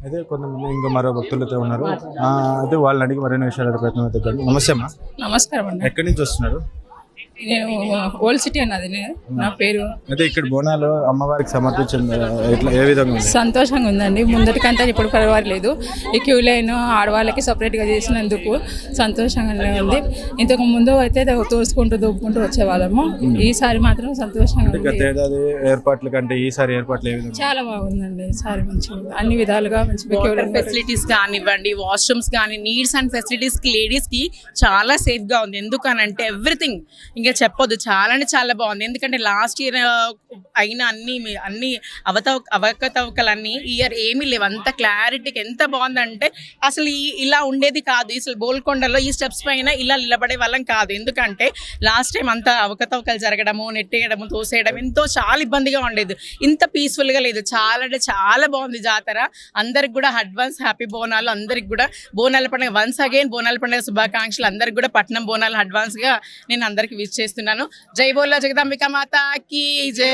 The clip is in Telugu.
అయితే కొంతమంది ఇంకా మరో భక్తులతో ఉన్నారు. అయితే వాళ్ళని అడిగి మరిన్ని విషయాలు ప్రయత్నం అయితే. నమస్తే అమ్మా. నమస్కారం అండి. ఎక్కడి నుంచి వస్తున్నారు? నేను ఓల్డ్ సిటీ అన్నది నా పేరు. అయితే ఇక్కడ బోనాలు అమ్మవారికి సమర్పించింది ఎట్లా ఏ విధంగా ఉంది? సంతోషంగా ఉందండి. ముందటి కంటే ఇప్పుడు పర్వాలేదు. ఈ క్యూ లైన్ ఆడవాళ్ళకి సపరేట్గా చేసినందుకు సంతోషంగానే ఉంది. ఇంతకు ముందు అయితే తోసుకుంటూ దూపుకుంటూ వచ్చేవాళ్ళము. ఈసారి మాత్రం సంతోషంగా ఉంది. గత ఏడాది ఏర్పాట్ల కంటే ఈసారి ఏర్పాట్లు ఏ విధంగా? చాలా బాగుందండి. ఈసారి మంచిగా ఉంది. అన్ని విధాలుగా మంచి ఫెసిలిటీస్ కానివ్వండి, వాష్రూమ్స్ కానీ, నీడ్స్ అండ్ ఫెసిలిటీస్ కి లేడీస్ కి చాలా సేఫ్ గా ఉంది. ఎందుకనంటే ఎవ్రీథింగ్ ఇంకా చెప్పొద్దు, చాలా అంటే చాలా బాగుంది. ఎందుకంటే లాస్ట్ ఇయర్ అయిన అన్ని అవకతవకలన్నీ ఇయర్ ఏమీ లేవు. అంత క్లారిటీకి ఎంత బాగుందంటే అసలు ఇలా ఉండేది కాదు. అసలు గోల్కొండలో ఈ స్టెప్స్ పైన ఇలా నిలబడే వాళ్ళం కాదు. ఎందుకంటే లాస్ట్ టైం అంత అవకతవకలు జరగడము, నెట్టేయడము, తోసేయడం ఎంతో చాలా ఇబ్బందిగా ఉండేది. ఇంత పీస్ఫుల్గా లేదు. చాలా అంటే చాలా బాగుంది జాతర. అందరికి కూడా అడ్వాన్స్ హ్యాపీ బోనాలు. అందరికి కూడా బోనాల పండుగ వన్స్ అగైన్ బోనాల పండుగ శుభాకాంక్షలు. అందరికి కూడా పట్నం బోనాలు అడ్వాన్స్గా నేను అందరికి విష్ చేస్తున్నాను. జై బోలా జగదాంబికా మాతాకి జై.